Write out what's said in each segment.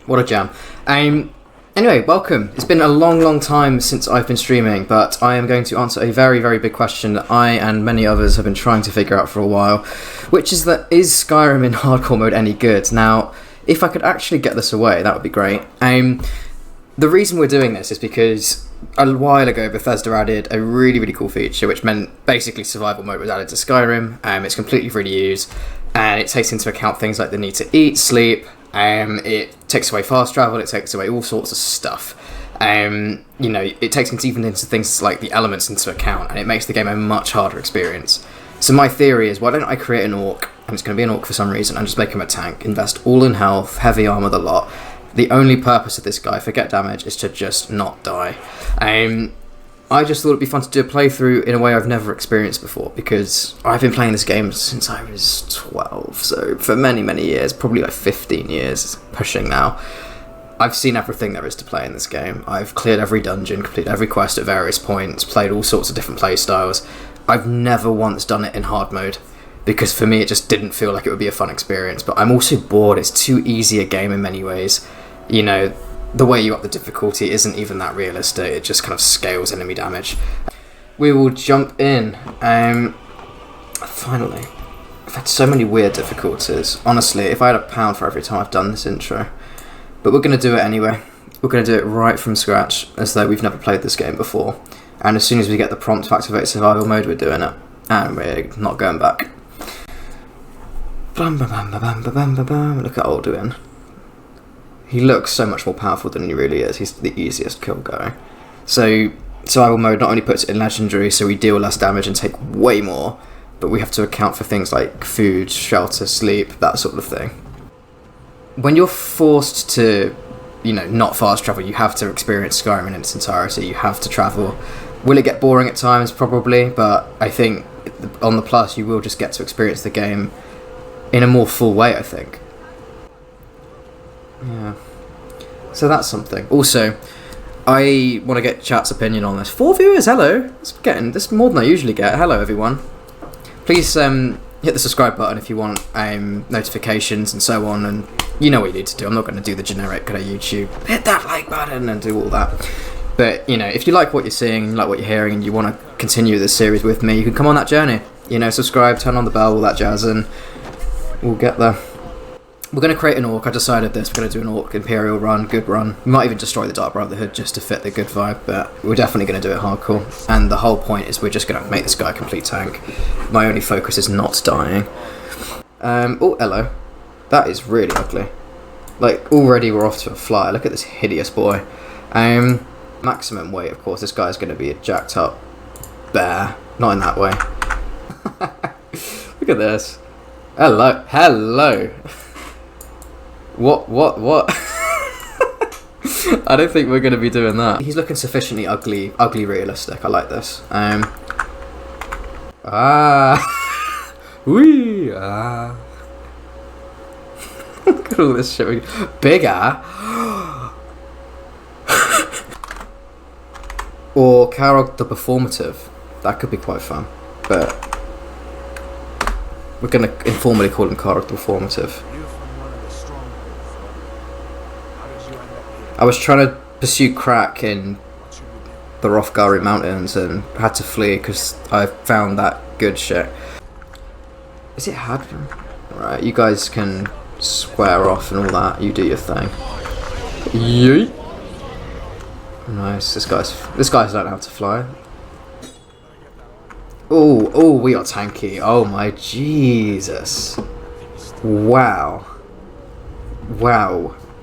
What a jam. Anyway, welcome. It's been a long time since I've been streaming, but I am going to answer a very, very big question that I and many others have been trying to figure out for a while, which is is Skyrim in hardcore mode any good? Now, if I could actually get this away, that would be great. The reason we're doing this is because a while ago Bethesda added a really, really cool feature, which meant basically survival mode was added to Skyrim. It's completely free to use, and it takes into account things like the need to eat, sleep. It takes away fast travel, it takes away all sorts of stuff. It takes even into things like the elements into account, and it makes the game a much harder experience. So my theory is, why don't I create an orc, and it's going to be an orc for some reason, and just make him a tank, invest all in health, heavy armor, the lot. The only purpose of this guy, forget damage, is to just not die. I just thought it'd be fun to do a playthrough in a way I've never experienced before, because I've been playing this game since I was 12, so for many, many years, probably like 15 years, pushing now. I've seen everything there is to play in this game. I've cleared every dungeon, completed every quest at various points, played all sorts of different play styles. I've never once done it in hard mode, because for me it just didn't feel like it would be a fun experience, but I'm also bored. It's too easy a game in many ways. The way you up the difficulty isn't even that realistic, it just kind of scales enemy damage. We will jump in. Finally. I've had so many weird difficulties. Honestly, if I had £1 for every time I've done this intro. But we're going to do it anyway. We're going to do it right from scratch, as though we've never played this game before. And as soon as we get the prompt to activate survival mode, we're doing it. And we're not going back. Look at Alduin. He looks so much more powerful than he really is. He's the easiest kill going. So survival mode not only puts it in legendary, so we deal less damage and take way more, but we have to account for things like food, shelter, sleep, that sort of thing. When you're forced to, not fast travel, you have to experience Skyrim in its entirety. You have to travel. Will it get boring at times? Probably, but I think on the plus you will just get to experience the game in a more full way, I think. Yeah. So that's something. Also, I want to get chat's opinion on this. 4 viewers, hello. This is more than I usually get. Hello, everyone. Please hit the subscribe button if you want notifications and so on, and you know what you need to do. I'm not going to do the generic kind of YouTube, hit that like button and do all that. But, if you like what you're seeing, like what you're hearing, and you want to continue this series with me, you can come on that journey. Subscribe, turn on the bell, all that jazz, and we'll get there. We're going to create an orc. I decided this. We're going to do an orc imperial run, good run. We might even destroy the Dark Brotherhood just to fit the good vibe, but we're definitely going to do it hardcore. And the whole point is we're just going to make this guy a complete tank. My only focus is not dying. Oh, hello. That is really ugly. Like, already we're off to a fly. Look at this hideous boy. Maximum weight, of course. This guy's going to be a jacked up bear. Not in that way. Look at this. Hello. What? I don't think we're going to be doing that. He's looking sufficiently ugly realistic. I like this. Wee. Look at all this shit. Bigger. Or Karog the Performative. That could be quite fun. But we're going to informally call him Karog the Performative. I was trying to pursue crack in the Rothgari Mountains and had to flee because I found that good shit. Is it HARDMODE? Right, you guys can square off and all that. You do your thing. Yeet. Nice. This guy's learned how to fly. Oh, we are tanky. Oh my Jesus. Wow.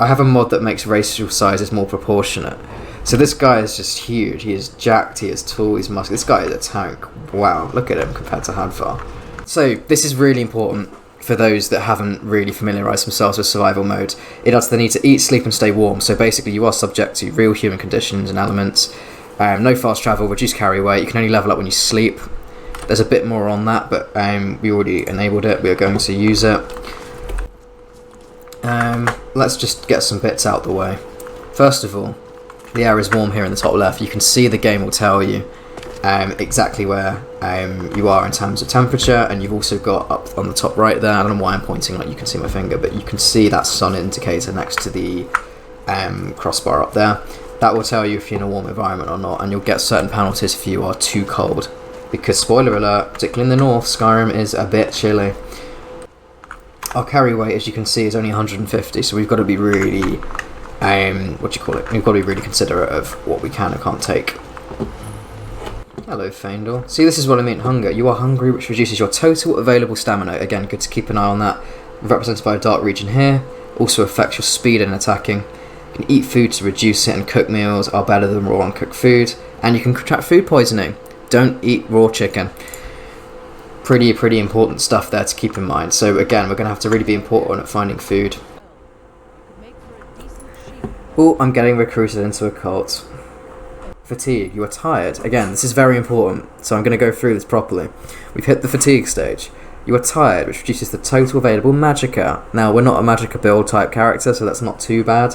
I have a mod that makes racial sizes more proportionate. So this guy is just huge. He is jacked, he is tall, he's muscular. This guy is a tank. Wow, look at him compared to Hadvar. So this is really important for those that haven't really familiarised themselves with survival mode. It adds the need to eat, sleep and stay warm. So basically you are subject to real human conditions and elements. No fast travel, reduced carry weight. You can only level up when you sleep. There's a bit more on that, but we already enabled it. We are going to use it. Let's just get some bits out the way. First of all, the air is warm here in the top left. You can see the game will tell you exactly where you are in terms of temperature, and you've also got up on the top right there, I don't know why I'm pointing like you can see my finger, but you can see that sun indicator next to the crossbar up there. That will tell you if you're in a warm environment or not, and you'll get certain penalties if you are too cold. Because, spoiler alert, particularly in the north, Skyrim is a bit chilly. Our carry weight, as you can see, is only 150, so we've got to be really, we've got to be really considerate of what we can and can't take. Hello, Feindor. See, this is what I mean, hunger. You are hungry, which reduces your total available stamina. Again, good to keep an eye on that. Represented by a dark region here. Also affects your speed in attacking. You can eat food to reduce it, and cooked meals are better than raw uncooked food. And you can contract food poisoning. Don't eat raw chicken. Pretty important stuff there to keep in mind. So again, we're going to have to really be important at finding food. Oh, I'm getting recruited into a cult. Fatigue. You are tired. Again, this is very important, so I'm going to go through this properly. We've hit the fatigue stage. You are tired, which reduces the total available magicka. Now, we're not a magicka build type character, so that's not too bad.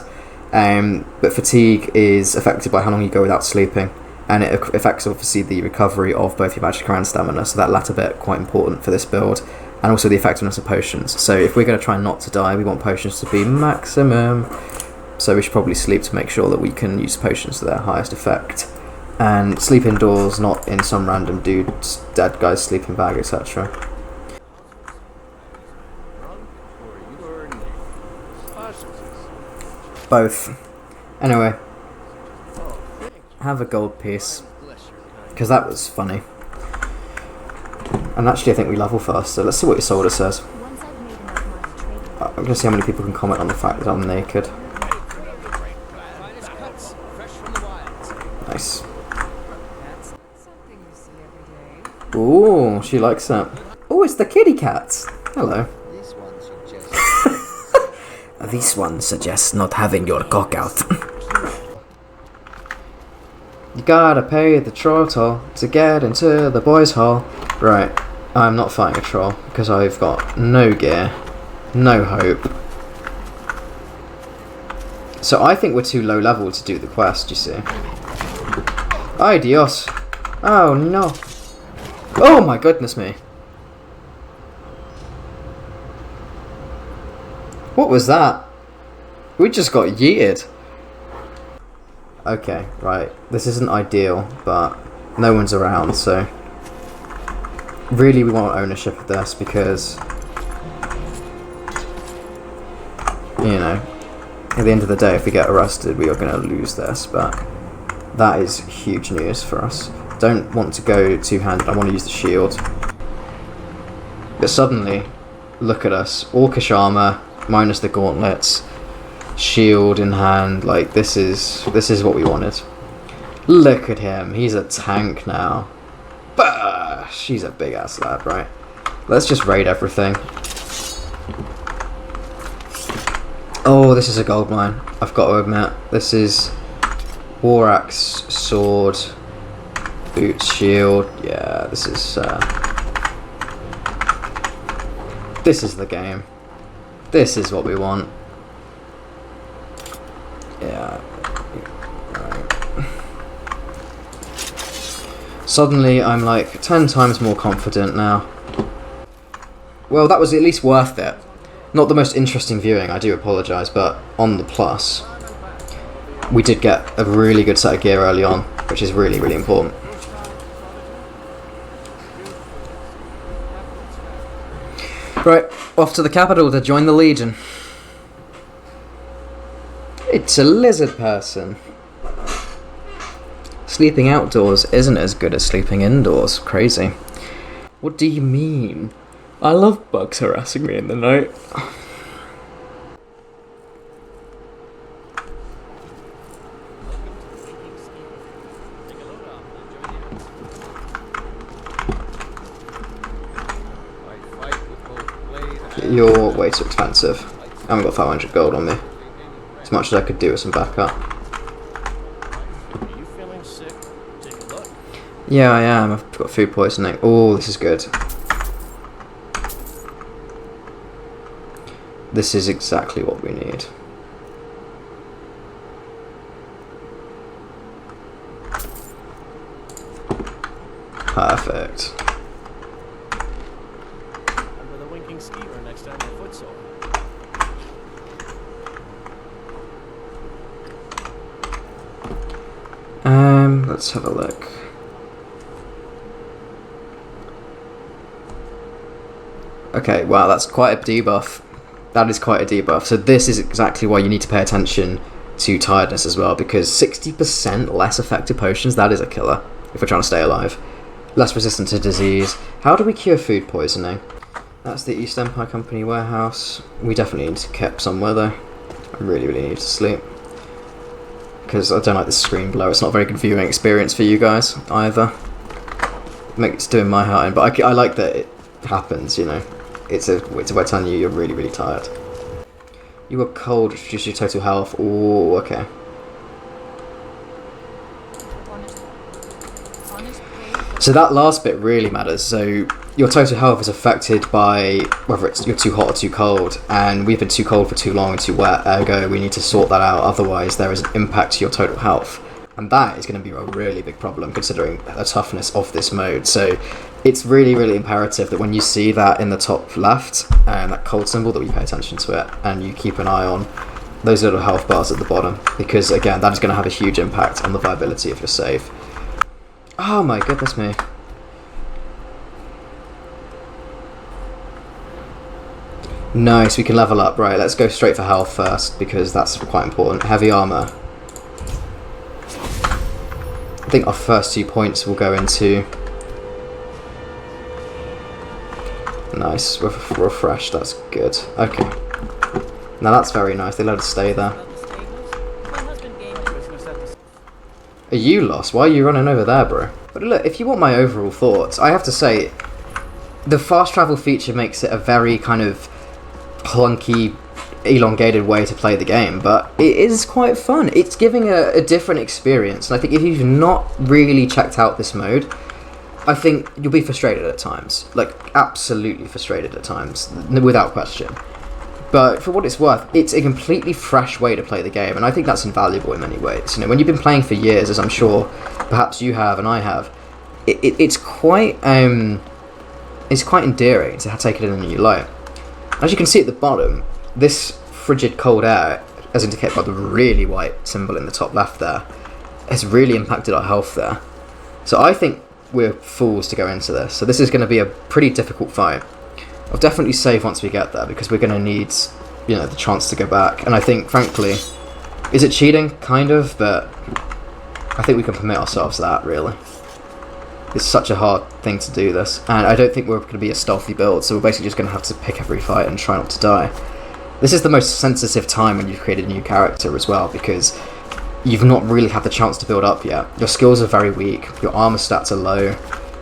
But fatigue is affected by how long you go without sleeping. And it affects, obviously, the recovery of both your magicka and stamina, so that latter bit quite important for this build. And also the effectiveness of potions. So if we're going to try not to die, we want potions to be maximum. So we should probably sleep to make sure that we can use potions to their highest effect. And sleep indoors, not in some random dude's dead guy's sleeping bag, etc. Both. Anyway. Have a gold piece. Because that was funny. And actually I think we level first, so let's see what your soldier says. I'm going to see how many people can comment on the fact that I'm naked. Nice. Ooh, she likes that. Oh, it's the kitty cat. Hello. This one suggests not having your cock out. You gotta pay the troll toll to get into the boys' hall. Right, I'm not fighting a troll because I've got no gear, no hope. So I think we're too low level to do the quest, you see. Ay Dios. Oh no. Oh my goodness me. What was that? We just got yeeted. Okay, right. This isn't ideal, but no one's around, so... Really we want ownership of this because... You know, at the end of the day, if we get arrested, we are going to lose this, but... That is huge news for us. Don't want to go two-handed, I want to use the shield. But suddenly, look at us. Orcish armour, minus the gauntlets, shield in hand, like this is what we wanted. Look at him, he's a tank now. Bah! She's a big ass lad, right? Let's just raid everything. Oh, this is a gold mine, I've got to admit. This is war axe, sword, boots, shield. Yeah, this is the game. This is what we want. Yeah. Right. Suddenly I'm like 10 times more confident now. Well, that was at least worth it. Not the most interesting viewing, I do apologise, but on the plus, we did get a really good set of gear early on, which is really, really important. Right, off to the capital to join the Legion. It's a lizard person. Sleeping outdoors isn't as good as sleeping indoors. Crazy. What do you mean? I love bugs harassing me in the night. You're way too expensive. I haven't got 500 gold on me. As much as I could do with some backup. Are you feeling sick? Take a look. Yeah, I am. I've got food poisoning. Oh, this is good. This is exactly what we need. Perfect. Under the winking skeever next time the foot sore. Let's have a look. Okay, wow, that's quite a debuff. That is quite a debuff. So this is exactly why you need to pay attention to tiredness as well, because 60% less effective potions, that is a killer if we're trying to stay alive. Less resistant to disease. How do we cure food poisoning? That's the East Empire Company warehouse. We definitely need to keep somewhere though. I really need to sleep. Because I don't like the screen glow. It's not a very good viewing experience for you guys either. It's doing my heart in, but I like that it happens, you know. It's a way of telling you you're really tired. You are cold, which reduces your total health. Oh, okay. So that last bit really matters. So your total health is affected by whether you're too hot or too cold, and we've been too cold for too long and too wet, ergo we need to sort that out, otherwise there is an impact to your total health. And that is going to be a really big problem considering the toughness of this mode. So it's really imperative that when you see that in the top left, that cold symbol, that we pay attention to it and you keep an eye on those little health bars at the bottom, because again, that is going to have a huge impact on the viability of your save. Oh my goodness me. Nice, we can level up. Right, let's go straight for health first, because that's quite important. Heavy armor. I think our first 2 points will go into... Nice, refresh, that's good. Okay. Now that's very nice, they let us stay there. Are you lost? Why are you running over there, bro? But look, if you want my overall thoughts, I have to say, the fast travel feature makes it a very kind of clunky, elongated way to play the game, but it is quite fun. It's giving a different experience, and I think if you've not really checked out this mode, I think you'll be frustrated at times. Like, absolutely frustrated at times, without question. But for what it's worth, it's a completely fresh way to play the game, and I think that's invaluable in many ways. You know, when you've been playing for years, as I'm sure perhaps you have and I have, it's quite endearing to take it in a new light. As you can see at the bottom, this frigid cold air, as indicated by the really white symbol in the top left there, has really impacted our health there. So I think we're fools to go into this. So this is going to be a pretty difficult fight. I'll definitely save once we get there, because we're going to need, you know, the chance to go back. And I think, frankly, is it cheating? Kind of, but I think we can permit ourselves that, really. It's such a hard thing to do this, and I don't think we're going to be a stealthy build, so we're basically just going to have to pick every fight and try not to die. This is the most sensitive time when you've created a new character as well, because you've not really had the chance to build up yet. Your skills are very weak, your armor stats are low.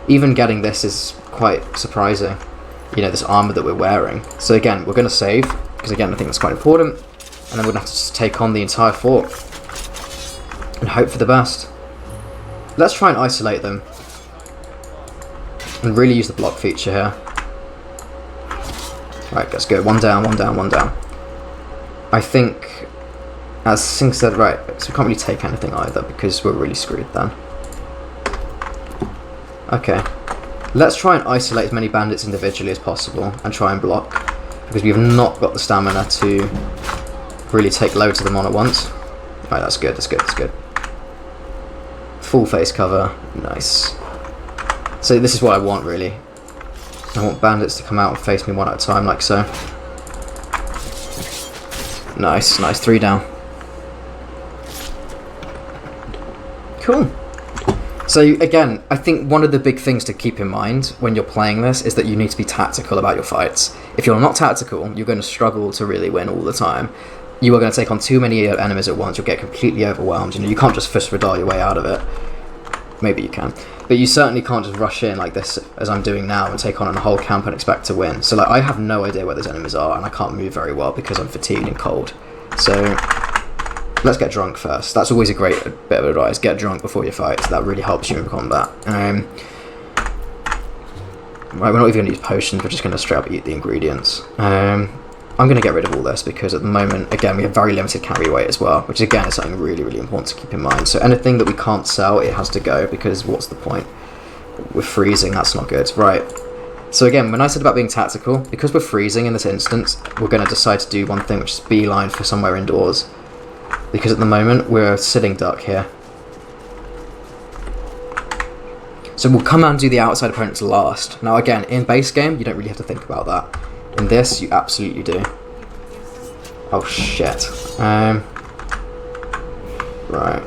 Even getting this is quite surprising, you know, this armor that we're wearing. So again, we're going to save, because again, I think that's quite important, and then we're going to have to just take on the entire fort and hope for the best. Let's try and isolate them and really use the block feature here. Right, let's go. One down. I think, as Singh said, right, so we can't really take anything either, because we're really screwed then. Okay. Let's try and isolate as many bandits individually as possible and try and block, because we've not got the stamina to really take loads of them on at once. Right, that's good. Full face cover. Nice. So this is what I want, really. I want bandits to come out and face me one at a time, like so. Nice, 3 down. Cool. So again, I think one of the big things to keep in mind when you're playing this is that you need to be tactical about your fights. If you're not tactical, you're going to struggle to really win all the time. You are going to take on too many enemies at once, you'll get completely overwhelmed. You know, you can't just fist radar your way out of it. Maybe you can. But you certainly can't just rush in like this, as I'm doing now, and take on a whole camp and expect to win. So like, I have no idea where those enemies are, and I can't move very well because I'm fatigued and cold. So let's get drunk first. That's always a great bit of advice. Get drunk before your fights. That really helps you in combat. Right, we're not even going to use potions, we're just going to straight up eat the ingredients. I'm going to get rid of all this, because at the moment, again, we have very limited carry weight as well, which again is something really important to keep in mind. So anything that we can't sell, it has to go, because what's the point? We're freezing, that's not good. Right. So again, when I said about being tactical, because we're freezing in this instance, we're going to decide to do one thing, which is beeline for somewhere indoors. Because at the moment, we're a sitting duck here. So we'll come out and do the outside opponents last. Now again, in base game, you don't really have to think about that. In this, you absolutely do. Oh shit. Right.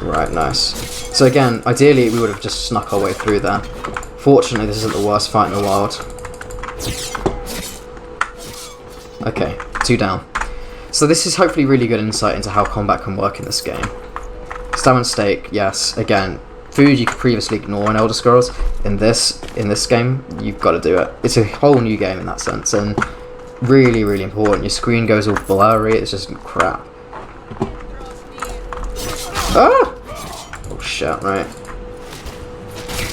Right, nice. So again, ideally we would have just snuck our way through there. Fortunately, this isn't the worst fight in the world. Okay, 2 down. So this is hopefully really good insight into how combat can work in this game. Stab and stake, yes. Again, food you could previously ignore in Elder Scrolls. In this game, you've got to do it. It's a whole new game in that sense, and really, really important. Your screen goes all blurry. It's just crap. Ah! Oh shit! Right.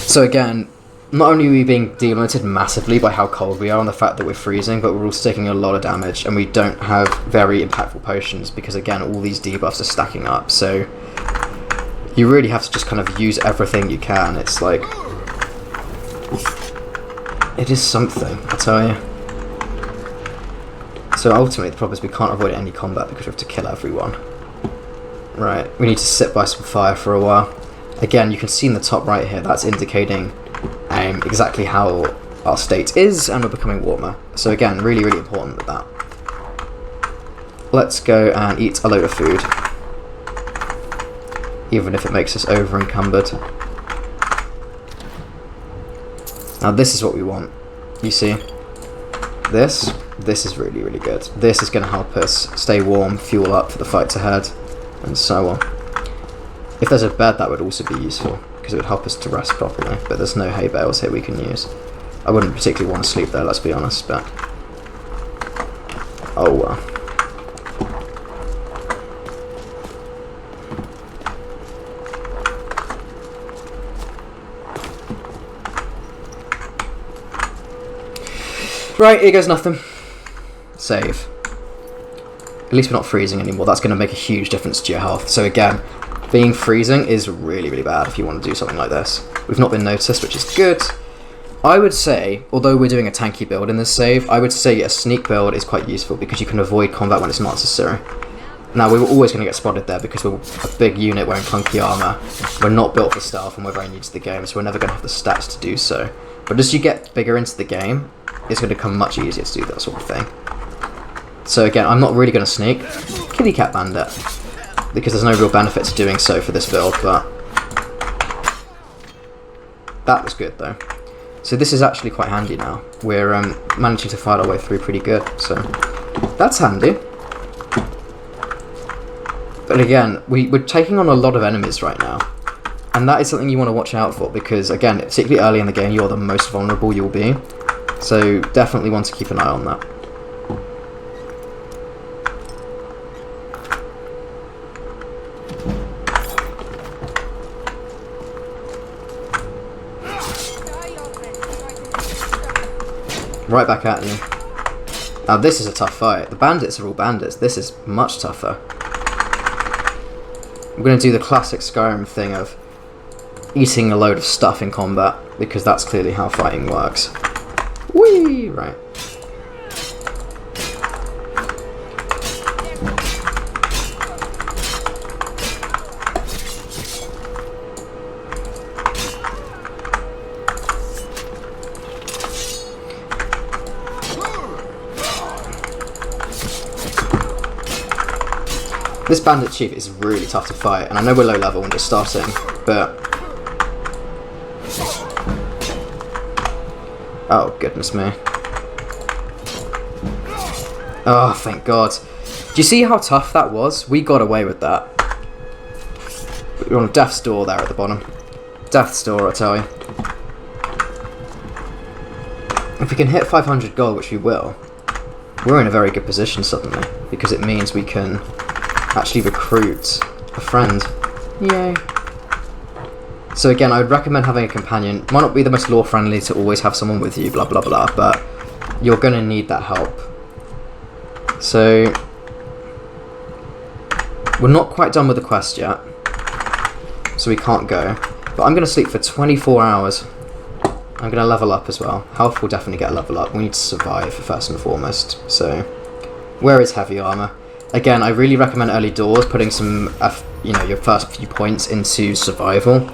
So again, not only are we being delimited massively by how cold we are and the fact that we're freezing, but we're also taking a lot of damage, and we don't have very impactful potions because again, all these debuffs are stacking up. So you really have to just kind of use everything you can. It's like, it is something, I tell you. So ultimately the problem is we can't avoid any combat because we have to kill everyone. Right, we need to sit by some fire for a while. Again, you can see in the top right here, that's indicating exactly how our state is, and we're becoming warmer. So again, really, really important with that. Let's go and eat a load of food. Even if it makes us over encumbered. Now this is what we want. You see? This is really, really good. This is going to help us stay warm, fuel up for the fights ahead, and so on. If there's a bed, that would also be useful, because it would help us to rest properly, but there's no hay bales here we can use. I wouldn't particularly want to sleep there, let's be honest, but oh well. Right, here goes nothing. Save. At least we're not freezing anymore. That's going to make a huge difference to your health. So again, being freezing is really, really bad if you want to do something like this. We've not been noticed, which is good. I would say, although we're doing a tanky build in this save, I would say a sneak build is quite useful because you can avoid combat when it's not necessary. Now, we were always going to get spotted there because we're a big unit wearing clunky armour. We're not built for stealth and we're very new to the game, so we're never going to have the stats to do so. But as you get bigger into the game, it's going to become much easier to do that sort of thing. So again, I'm not really going to sneak. Kitty Cat Bandit. Because there's no real benefit to doing so for this build, but that was good though. So this is actually quite handy now. We're managing to fight our way through pretty good, so that's handy. But again, we're taking on a lot of enemies right now. And that is something you want to watch out for, because again, particularly early in the game, you're the most vulnerable you'll be. So definitely want to keep an eye on that. Right back at you. Now this is a tough fight. The bandits are all bandits. This is much tougher. I'm going to do the classic Skyrim thing of eating a load of stuff in combat, because that's clearly how fighting works. Whee! Right. This bandit chief is really tough to fight, and I know we're low level and just starting, but oh goodness me. Oh, thank God. Do you see how tough that was? We got away with that. We're on Death's Door there at the bottom. Death's Door, I tell you. If we can hit 500 gold, which we will, we're in a very good position suddenly, because it means we can actually recruit a friend. Yay. So again, I would recommend having a companion. Might not be the most lore friendly to always have someone with you, blah blah blah, but you're going to need that help. So we're not quite done with the quest yet, so we can't go. But I'm going to sleep for 24 hours. I'm going to level up as well. Health will definitely get a level up. We need to survive first and foremost. So where is heavy armor? Again, I really recommend early doors, putting some, your first few points into survival,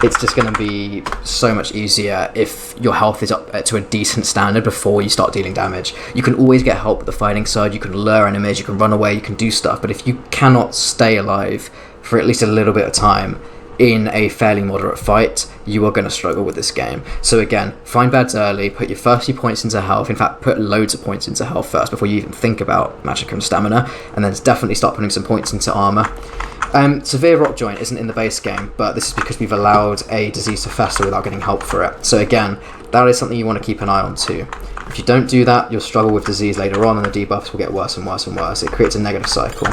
it's just going to be so much easier if your health is up to a decent standard before you start dealing damage. You can always get help with the fighting side, you can lure enemies, you can run away, you can do stuff, but if you cannot stay alive for at least a little bit of time in a fairly moderate fight, you are going to struggle with this game. So again, find beds early, put your first few points into health, in fact put loads of points into health first before you even think about magic and stamina, and then definitely start putting some points into armour. Severe rock joint isn't in the base game, but this is because we've allowed a disease to fester without getting help for it. So again, that is something you want to keep an eye on too. If you don't do that, you'll struggle with disease later on, and the debuffs will get worse and worse and worse. It creates a negative cycle.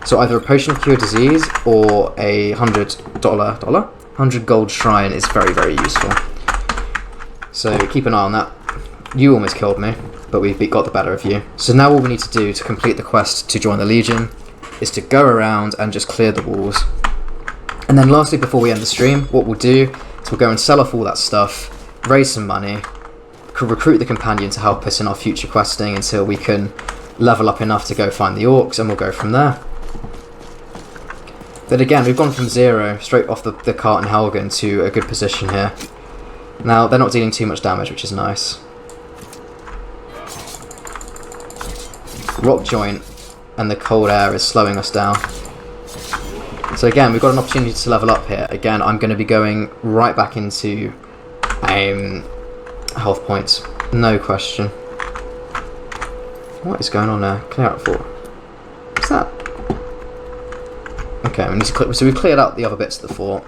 So either a potion of cure disease or a $100 gold shrine is very, very useful. So keep an eye on that. You almost killed me, but we've got the better of you. So now all we need to do to complete the quest to join the Legion is to go around and just clear the walls. And then lastly, before we end the stream, what we'll do is we'll go and sell off all that stuff, raise some money, recruit the companion to help us in our future questing until we can level up enough to go find the orcs, and we'll go from there. But again, we've gone from 0 straight off the cart in Helgen to a good position here. Now, they're not dealing too much damage, which is nice. Rock joint and the cold air is slowing us down. So again, we've got an opportunity to level up here. Again, I'm going to be going right back into health points, no question. What is going on there? Clear out 4. What's that? Okay, we need to clear, so we've cleared out the other bits of the fort.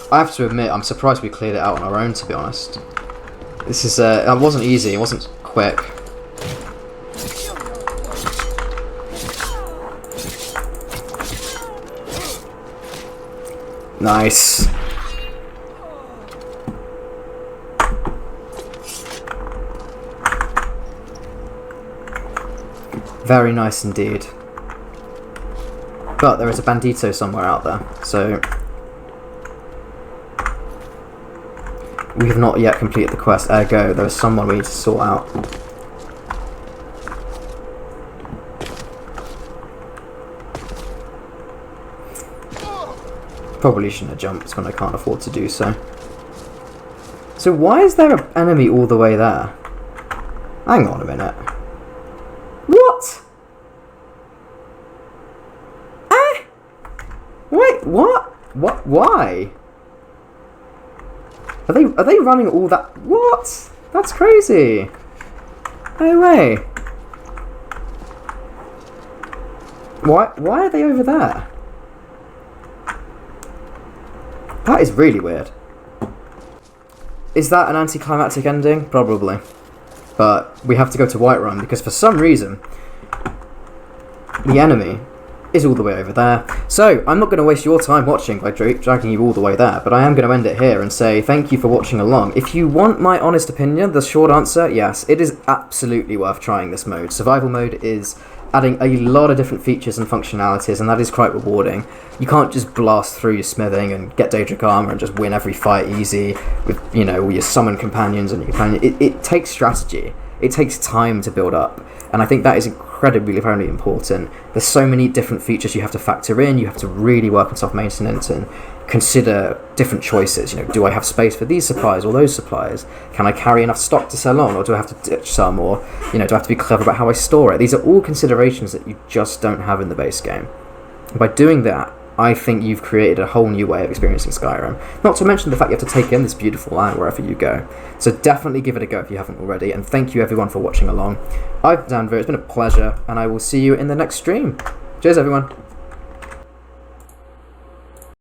I have to admit, I'm surprised we cleared it out on our own, to be honest. This is, it wasn't easy, it wasn't quick. Nice. Very nice indeed. But there is a bandito somewhere out there, so we have not yet completed the quest, ergo there is someone we need to sort out. Probably shouldn't have jumped when I can't afford to do so. So why is there an enemy all the way there? Hang on a minute. What? Wait, what? What? Why? Are they running all that? What? That's crazy. No way. Why are they over there? That is really weird. Is that an anticlimactic ending? Probably. But we have to go to Whiterun because for some reason the enemy is all the way over there. So, I'm not going to waste your time watching by dragging you all the way there, but I am going to end it here and say thank you for watching along. If you want my honest opinion, the short answer, yes, it is absolutely worth trying this mode. Survival mode is adding a lot of different features and functionalities, and that is quite rewarding. You can't just blast through your smithing and get Daedric armor and just win every fight easy with, you know, all your summon companions and your companion. It takes strategy. It takes time to build up, and I think that is incredibly, very important. There's so many different features you have to factor in. You have to really work on self-maintenance and consider different choices. You know, do I have space for these supplies or those supplies? Can I carry enough stock to sell on, or do I have to ditch some? Or, you know, do I have to be clever about how I store it? These are all considerations that you just don't have in the base game. And by doing that, I think you've created a whole new way of experiencing Skyrim. Not to mention the fact you have to take in this beautiful land wherever you go. So definitely give it a go if you haven't already, and thank you everyone for watching along. I've been Danver, it's been a pleasure, and I will see you in the next stream. Cheers everyone.